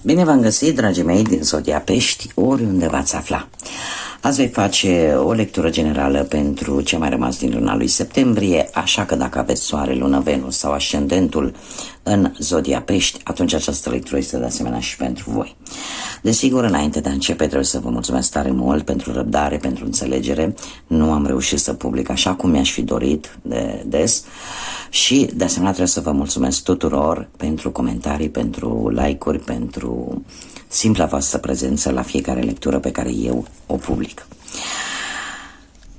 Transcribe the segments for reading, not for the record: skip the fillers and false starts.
Bine v-am găsit, dragii mei, din Zodia Pești, oriunde v-ați afla. Azi voi face o lectură generală pentru ce mai rămas din luna lui septembrie, așa că dacă aveți soare, lună, Venus sau ascendentul în Zodia Pești, atunci această lectură este de asemenea și pentru voi. Desigur, înainte de a începe, trebuie să vă mulțumesc tare mult pentru răbdare, pentru înțelegere. Nu am reușit să public așa cum mi-aș fi dorit de des și de asemenea trebuie să vă mulțumesc tuturor pentru comentarii, pentru like-uri, pentru simpla voastră prezență la fiecare lectură pe care eu o public.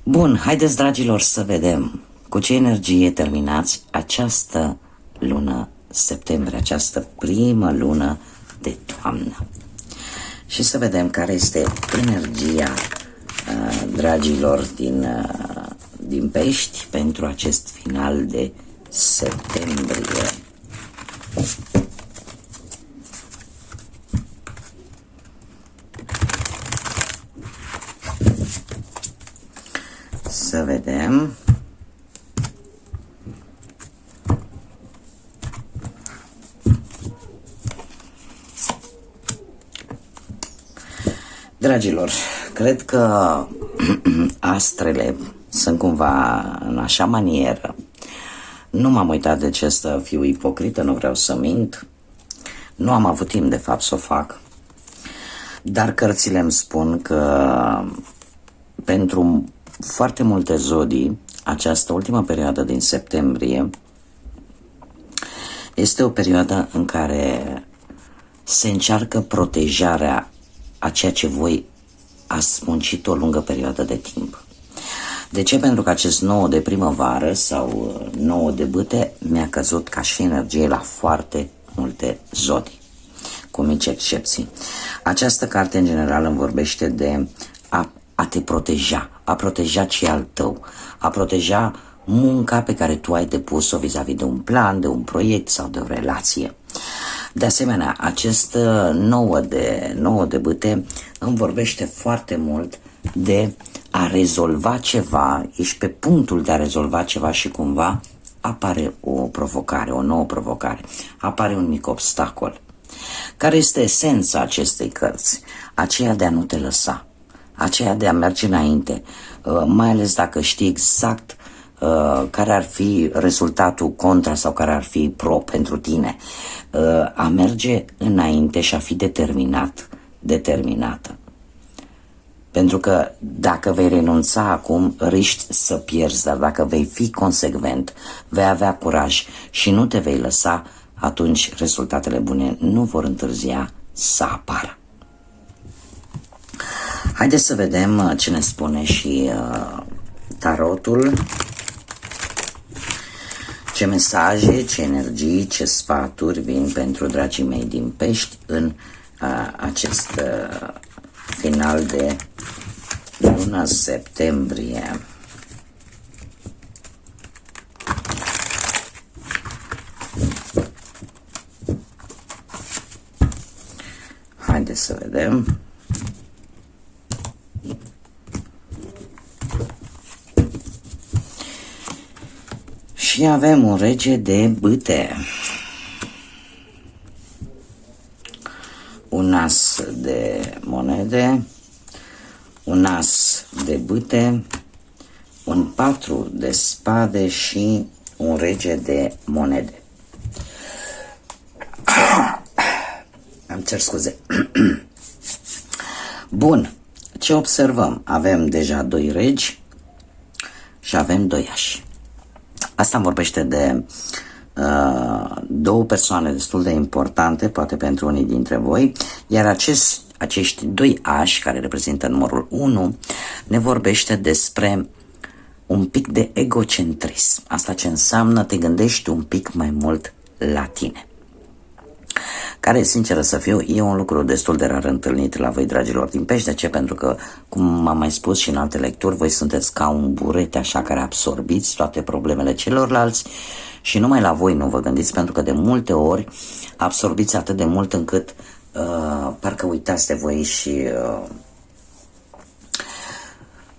Bun, haideți, dragilor, să vedem cu ce energie terminați această lună septembrie, această primă lună de toamnă. Și să vedem care este energia dragilor din Pești pentru acest final de septembrie. Să vedem. Dragilor, cred că astrele sunt cumva în așa manieră. Nu m-am uitat, de ce să fiu ipocrită, nu vreau să mint. Nu am avut timp, de fapt, să o fac. Dar cărțile îmi spun că pentru foarte multe zodii, această ultimă perioadă din septembrie este o perioadă în care se încearcă protejarea a ceea ce voi ați muncit o lungă perioadă de timp. De ce? Pentru că acest 9 de primăvară sau 9 de bâte mi-a căzut ca și energie la foarte multe zodii, cu mici excepții. Această carte în general îmi vorbește de a te proteja, a proteja ce e al tău, a proteja munca pe care tu ai depus-o vis-a-vis de un plan, de un proiect sau de o relație. De asemenea, acest 9 de bâte îmi vorbește foarte mult de a rezolva ceva, ești pe punctul de a rezolva ceva și cumva apare o provocare, o nouă provocare, apare un mic obstacol. Care este esența acestei cărți? Aceea de a nu te lăsa, aceea de a merge înainte, mai ales dacă știi exact care ar fi rezultatul contra sau care ar fi pro pentru tine, a merge înainte și a fi determinată. Pentru că dacă vei renunța acum, riști să pierzi, dar dacă vei fi consecvent, vei avea curaj și nu te vei lăsa, atunci rezultatele bune nu vor întârzia să apară. Haideți să vedem ce ne spune și tarotul. Ce mesaje, ce energii, ce sfaturi vin pentru dragii mei din Pești în acest final de luna septembrie. Haideți să vedem. Și avem un rege de bâte, un as de monede, un as de bâte, un 4 de spade și un rege de monede. Îmi cer scuze. Bun, ce observăm? Avem deja 2 regi și avem 2 ași. Asta îmi vorbește de două persoane destul de importante, poate pentru unii dintre voi, iar acești 2 ași, care reprezintă numărul 1, ne vorbește despre un pic de egocentrism. Asta ce înseamnă te gândești un pic mai mult la tine. Care, sincer să fiu, e un lucru destul de rar întâlnit la voi, dragilor din Pești. De ce? Pentru că, cum am mai spus și în alte lecturi, voi sunteți ca un burete așa care absorbiți toate problemele celorlalți și numai la voi nu vă gândiți, pentru că de multe ori absorbiți atât de mult încât parcă uitați de voi și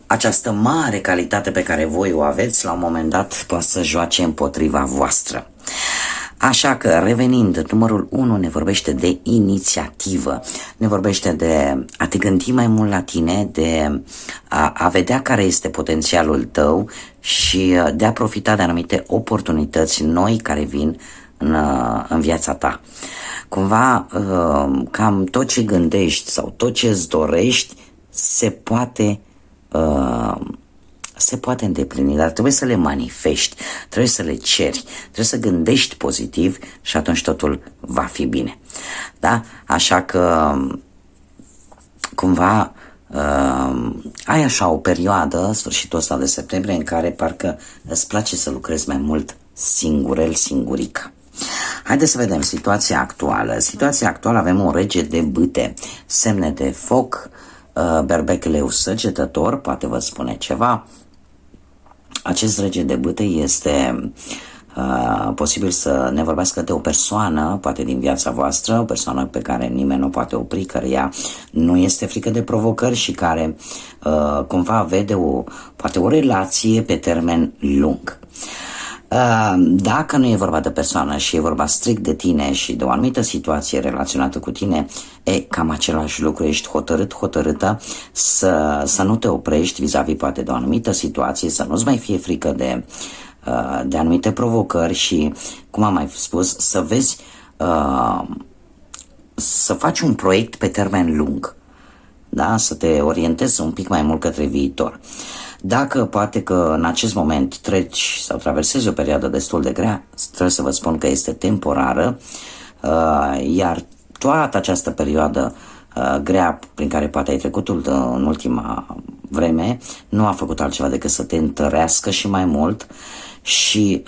această mare calitate pe care voi o aveți, la un moment dat poate să joace împotriva voastră. Așa că, revenind, numărul 1 ne vorbește de inițiativă, ne vorbește de a te gândi mai mult la tine, de a vedea care este potențialul tău și de a profita de anumite oportunități noi care vin în viața ta. Cumva, cam tot ce gândești sau tot ce îți dorești se poate îndeplini, dar trebuie să le manifesti, trebuie să le ceri, trebuie să gândești pozitiv și atunci totul va fi bine. Da? Așa că cumva ai așa o perioadă, sfârșitul ăsta de septembrie, în care parcă îți place să lucrezi mai mult singurel, singurică. Haideți să vedem situația actuală. Situația actuală, avem un rege de bâte, semne de foc, berbec leu săgetător, poate vă spune ceva. Acest rege de bâte este posibil să ne vorbească de o persoană, poate din viața voastră, o persoană pe care nimeni nu poate opri, care ea nu este frică de provocări și care cumva vede poate o relație pe termen lung. Dacă nu e vorba de persoană și e vorba strict de tine și de o anumită situație relaționată cu tine, cam același lucru, ești hotărâtă să nu te oprești vis-a-vis poate de o anumită situație, să nu-ți mai fie frică de anumite provocări și, cum am mai spus, să vezi, să faci un proiect pe termen lung, da? Să te orientezi un pic mai mult către viitor. Dacă poate că în acest moment treci sau traversezi o perioadă destul de grea, trebuie să vă spun că este temporară, iar toată această perioadă grea prin care poate ai trecut în ultima vreme nu a făcut altceva decât să te întărească și mai mult și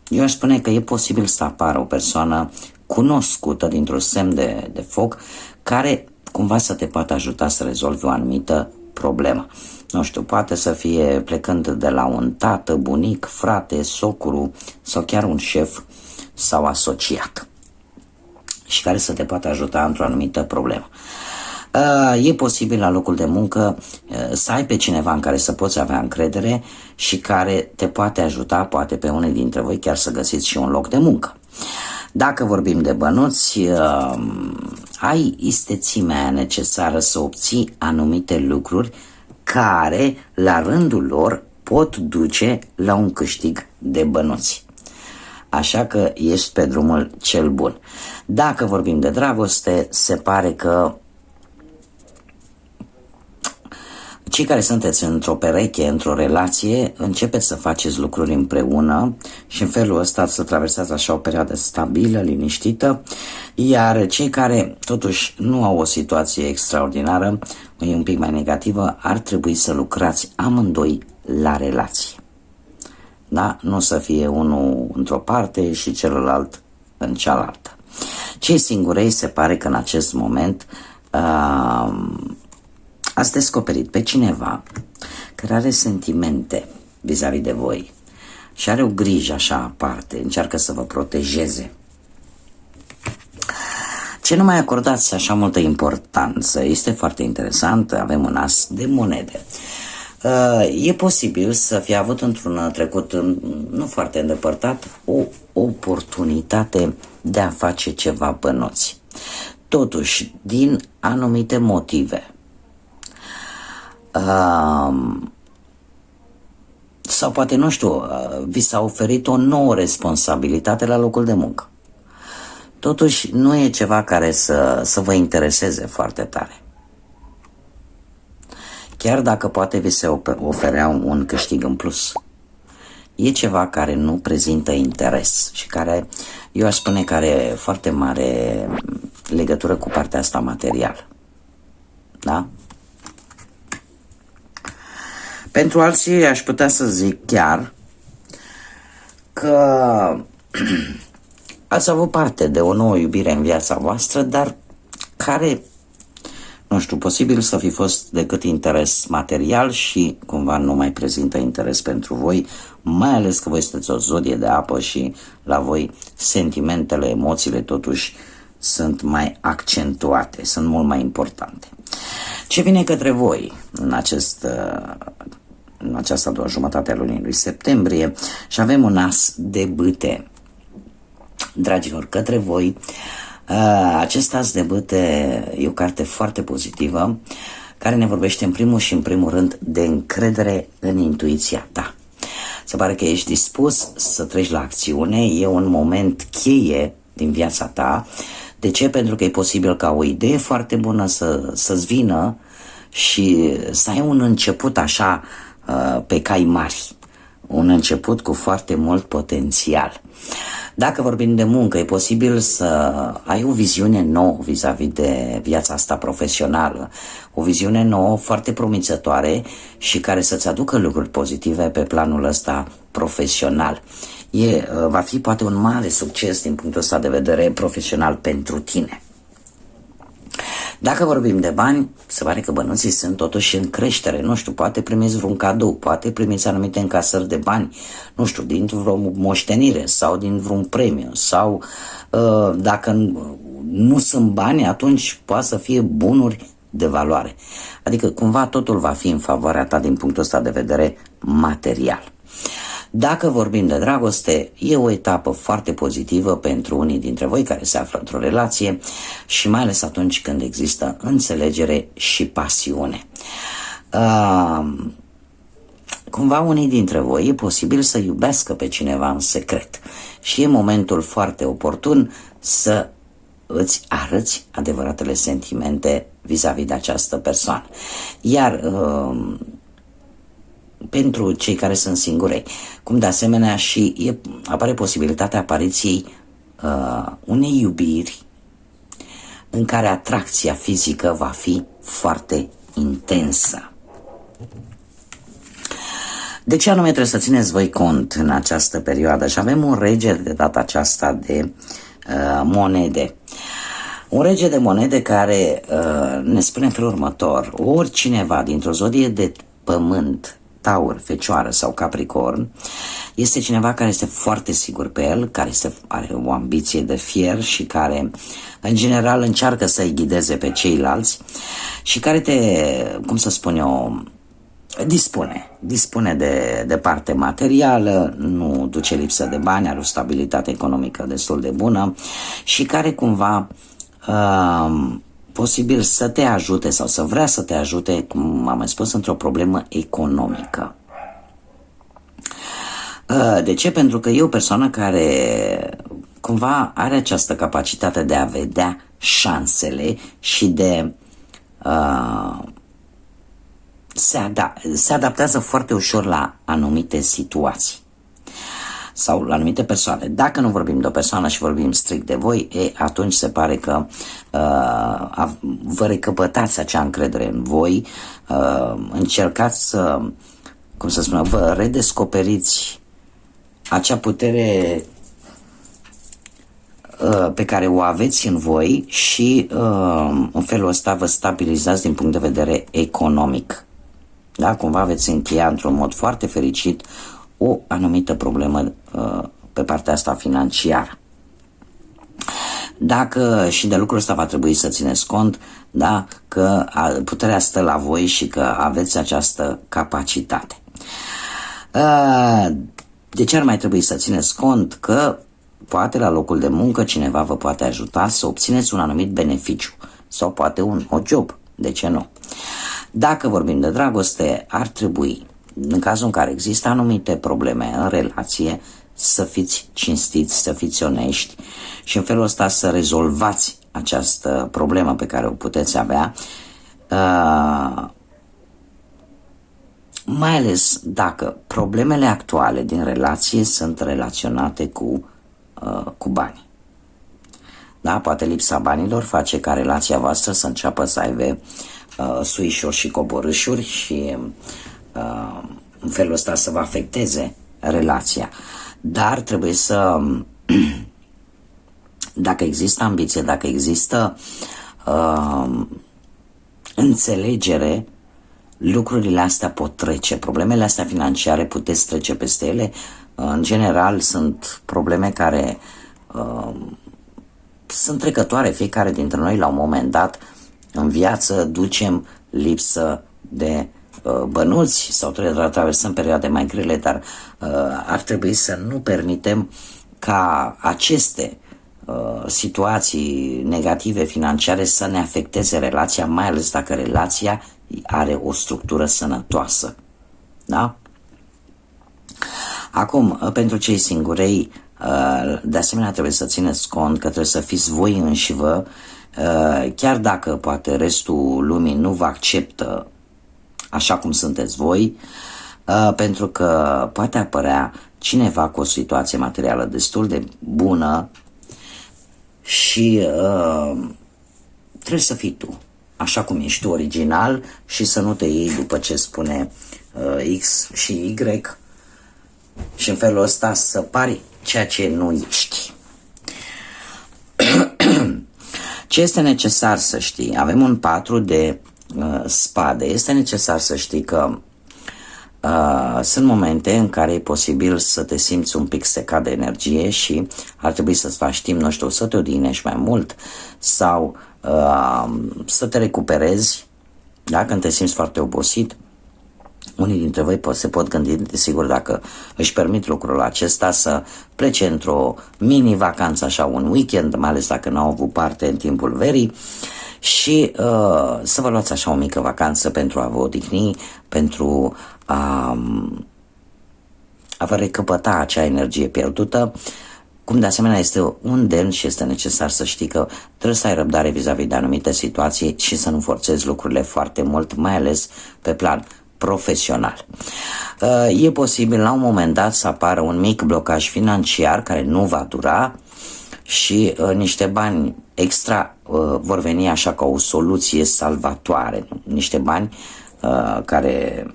eu aș spune că e posibil să apară o persoană cunoscută dintr-un semn de foc care cumva să te poată ajuta să rezolvi o anumită problemă. Nu știu, poate să fie plecând de la un tată, bunic, frate, socru sau chiar un șef sau asociat și care să te poată ajuta într-o anumită problemă. E posibil la locul de muncă să ai pe cineva în care să poți avea încredere și care te poate ajuta, poate pe unii dintre voi chiar să găsiți și un loc de muncă. Dacă vorbim de bănuți, ai istețimea necesară să obții anumite lucruri care, la rândul lor, pot duce la un câștig de bănuți. Așa că ești pe drumul cel bun. Dacă vorbim de dragoste, se pare că cei care sunteți într-o pereche, într-o relație, începeți să faceți lucruri împreună și în felul ăsta să traversați așa o perioadă stabilă, liniștită, iar cei care totuși nu au o situație extraordinară, e un pic mai negativă, ar trebui să lucrați amândoi la relație. Da? Nu să fie unul într-o parte și celălalt în cealaltă. Cei singurei se pare că în acest moment ați descoperit pe cineva care are sentimente vis-a-vis de voi și are o grijă așa aparte, încearcă să vă protejeze. Ce nu mai acordați așa multă importanță, este foarte interesant, avem un as de monede. E posibil să fie avut într-un trecut nu foarte îndepărtat o oportunitate de a face ceva bănuți. Totuși, din anumite motive, sau poate, nu știu, vi s-a oferit o nouă responsabilitate la locul de muncă. Totuși, nu e ceva care să vă intereseze foarte tare. Chiar dacă poate vi se oferea un câștig în plus. E ceva care nu prezintă interes și care, eu aș spune, că are foarte mare legătură cu partea asta materială. Da? Pentru alții aș putea să zic chiar că ați avut parte de o nouă iubire în viața voastră, dar care, nu știu, posibil să fi fost decât interes material și cumva nu mai prezintă interes pentru voi, mai ales că voi sunteți o zodie de apă și la voi sentimentele, emoțiile totuși sunt mai accentuate, sunt mult mai importante. Ce vine către voi în această a doua jumătate a lunii lui septembrie? Și avem un as de bâte. dragilor, către voi. Acest as de bâte e o carte foarte pozitivă, care ne vorbește în primul și în primul rând de încredere în intuiția ta. Se pare că ești dispus să treci la acțiune, e un moment cheie din viața ta. De ce? Pentru că e posibil ca o idee foarte bună să-ți vină și să ai un început așa pe cai mari, un început cu foarte mult potențial. Dacă vorbim de muncă, e posibil să ai o viziune nouă vis-a-vis de viața asta profesională, o viziune nouă foarte promițătoare și care să-ți aducă lucruri pozitive pe planul ăsta profesional. Va fi poate un mare succes din punctul ăsta de vedere profesional pentru tine. Dacă vorbim de bani, se pare că bănuții sunt totuși în creștere, nu știu, poate primiți vreun cadou, poate primiți anumite încasări de bani, nu știu, dintr-o moștenire sau din vreun premiu sau dacă nu sunt bani, atunci poate să fie bunuri de valoare. Adică cumva totul va fi în favoarea ta din punctul ăsta de vedere material. Dacă vorbim de dragoste, e o etapă foarte pozitivă pentru unii dintre voi care se află într-o relație și mai ales atunci când există înțelegere și pasiune. Cumva unii dintre voi e posibil să iubească pe cineva în secret și e momentul foarte oportun să îți arăți adevăratele sentimente vis-a-vis de această persoană. Iar pentru cei care sunt singurei, cum de asemenea și apare posibilitatea apariției unei iubiri în care atracția fizică va fi foarte intensă. De ce anume trebuie să țineți voi cont în această perioadă? Și avem un rege de data aceasta de monede. Un rege de monede care ne spune în felul următor: oricineva dintr-o zodie de pământ, Taur, Fecioară sau Capricorn, este cineva care este foarte sigur pe el, care are o ambiție de fier și care în general încearcă să-i ghideze pe ceilalți și care dispune de parte materială, nu duce lipsă de bani, are o stabilitate economică destul de bună și care cumva posibil să te ajute sau să vrea să te ajute, cum am mai spus, într-o problemă economică. De ce? Pentru că e o persoană care cumva are această capacitate de a vedea șansele și de se adaptează foarte ușor la anumite situații sau la anumite persoane. Dacă nu vorbim de o persoană și vorbim strict de voi, atunci se pare că vă recăpătați acea încredere în voi, încercați să, vă redescoperiți acea putere pe care o aveți în voi și în felul ăsta vă stabilizați din punct de vedere economic. Da? Cumva veți încheia într-un mod foarte fericit o anumită problemă pe partea asta financiară. Dacă și de lucrul ăsta va trebui să țineți cont, da, că puterea stă la voi și că aveți această capacitate. De ce ar mai trebui să țineți cont? Că poate la locul de muncă cineva vă poate ajuta să obțineți un anumit beneficiu sau poate un job, de ce nu? Dacă vorbim de dragoste, ar trebui, în cazul în care există anumite probleme în relație, să fiți cinstiți, să fiți onești și în felul ăsta să rezolvați această problemă pe care o puteți avea, mai ales dacă problemele actuale din relație sunt relaționate cu bani. Da? Poate lipsa banilor face ca relația voastră să înceapă să aibă suișuri și coborâșuri și în felul ăsta să vă afecteze relația. Dar trebuie să dacă există ambiție, dacă există înțelegere, lucrurile astea pot trece. Problemele astea financiare puteți trece peste ele. În general sunt probleme care sunt trecătoare. Fiecare dintre noi la un moment dat în viață ducem lipsă de bănuți sau traversăm perioade mai grele, dar ar trebui să nu permitem ca aceste situații negative financiare să ne afecteze relația, mai ales dacă relația are o structură sănătoasă. Da? Acum, pentru cei singurei, de asemenea trebuie să țineți cont că trebuie să fiți voi înșivă, chiar dacă poate restul lumii nu vă acceptă așa cum sunteți voi, pentru că poate apărea cineva cu o situație materială destul de bună și trebuie să fii tu, așa cum ești tu original, și să nu te iei după ce spune X și Y și în felul ăsta să pari ceea ce nu ești. Ce este necesar să știi? Avem un 4 de spade. Este necesar să știi că sunt momente în care e posibil să te simți un pic secat de energie și ar trebui să-ți faci timp, nu știu, să te odihnești mai mult sau să te recuperezi, da? Când te simți foarte obosit. Unii dintre voi se pot gândi, desigur, dacă își permit lucrul acesta, să plece într-o mini-vacanță, așa, un weekend, mai ales dacă n-au avut parte în timpul verii, și să vă luați așa o mică vacanță pentru a vă odihni, pentru a vă recăpăta acea energie pierdută. Cum de asemenea este un demn și este necesar să știi că trebuie să ai răbdare vis-a-vis de anumite situații și să nu forțezi lucrurile foarte mult, mai ales pe plan profesional. E posibil la un moment dat să apară un mic blocaj financiar care nu va dura și niște bani extra vor veni așa ca o soluție salvatoare, niște bani care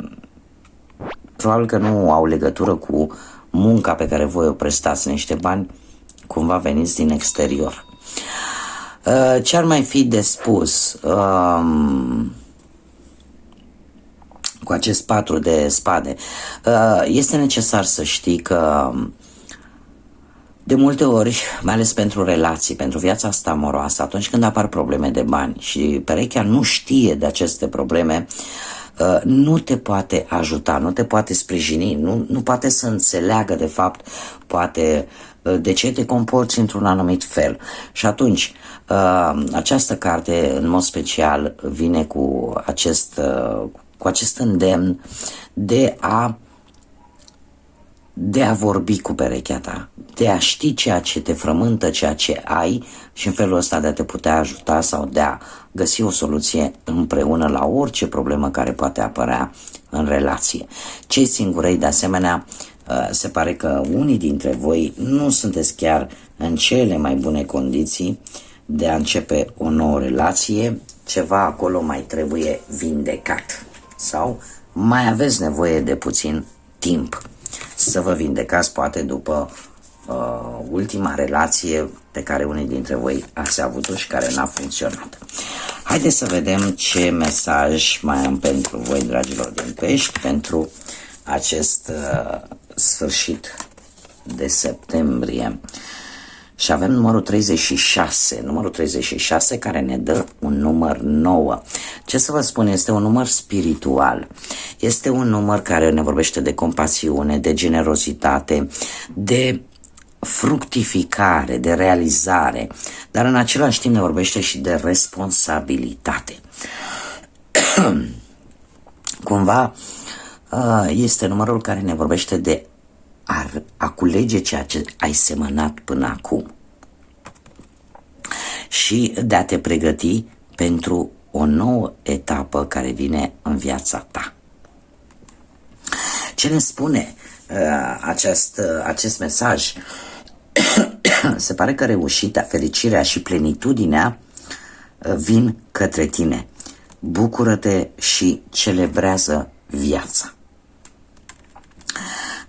probabil că nu au legătură cu munca pe care voi o prestați, niște bani cumva veniți din exterior. Ce ar mai fi de spus? Cu acest 4 de spade, este necesar să știi că de multe ori, mai ales pentru relații, pentru viața asta amoroasă, atunci când apar probleme de bani și perechea nu știe de aceste probleme, nu te poate ajuta, nu te poate sprijini, nu poate să înțeleagă de fapt, poate de ce te comporți într-un anumit fel. Și atunci, această carte, în mod special, vine cu acest îndemn de a vorbi cu perechea ta, de a ști ceea ce te frământă, ceea ce ai și în felul ăsta de a te putea ajuta sau de a găsi o soluție împreună la orice problemă care poate apărea în relație. Cei singurei, de asemenea, se pare că unii dintre voi nu sunteți chiar în cele mai bune condiții de a începe o nouă relație, ceva acolo mai trebuie vindecat sau mai aveți nevoie de puțin timp să vă vindecați, poate după ultima relație pe care unii dintre voi ați avut-o și care n-a funcționat. Haideți să vedem ce mesaj mai am pentru voi, dragilor din pești, pentru acest sfârșit de septembrie. Și avem numărul 36, care ne dă un număr 9. Ce să vă spun, este un număr spiritual. Este un număr care ne vorbește de compasiune, de generozitate, de fructificare, de realizare, dar în același timp ne vorbește și de responsabilitate. Cumva este numărul care ne vorbește de a culege ceea ce ai semănat până acum și de a te pregăti pentru o nouă etapă care vine în viața ta. Ce ne spune acest mesaj? Se pare că reușita, fericirea și plenitudinea vin către tine. Bucură-te și celebrează viața.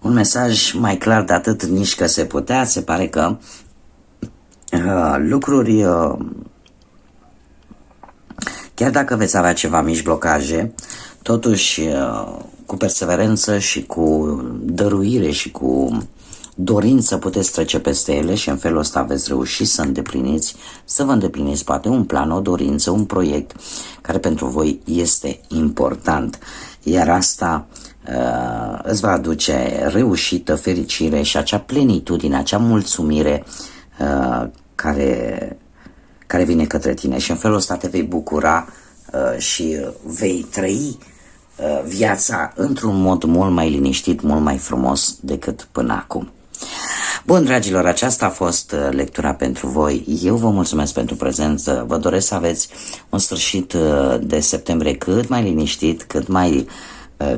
Un mesaj mai clar de atât nici că se putea, se pare că lucruri, chiar dacă veți avea ceva mici blocaje, totuși cu perseverență și cu dăruire și cu dorință puteți trece peste ele și în felul ăsta veți reuși să vă îndepliniți poate un plan, o dorință, un proiect care pentru voi este important. Iar asta îți va aduce reușită, fericire și acea plenitudine, acea mulțumire care vine către tine și în felul ăsta te vei bucura și vei trăi viața într-un mod mult mai liniștit, mult mai frumos decât până acum. Bun, dragilor, aceasta a fost lectura pentru voi. Eu vă mulțumesc pentru prezență. Vă doresc să aveți un sfârșit de septembrie cât mai liniștit, cât mai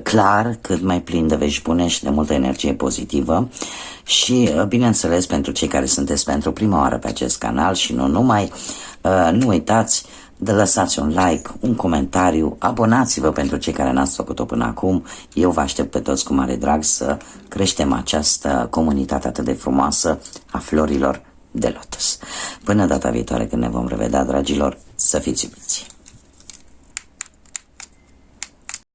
clar, cât mai plin de vești bune și de multă energie pozitivă. Și, bineînțeles, pentru cei care sunteți pentru prima oară pe acest canal și nu numai, nu uitați de lăsați un like, un comentariu, abonați-vă pentru cei care n-ați făcut-o până acum. Eu vă aștept pe toți cu mare drag să creștem această comunitate atât de frumoasă a florilor de lotus. Până data viitoare când ne vom revedea, dragilor, să fiți iubiți!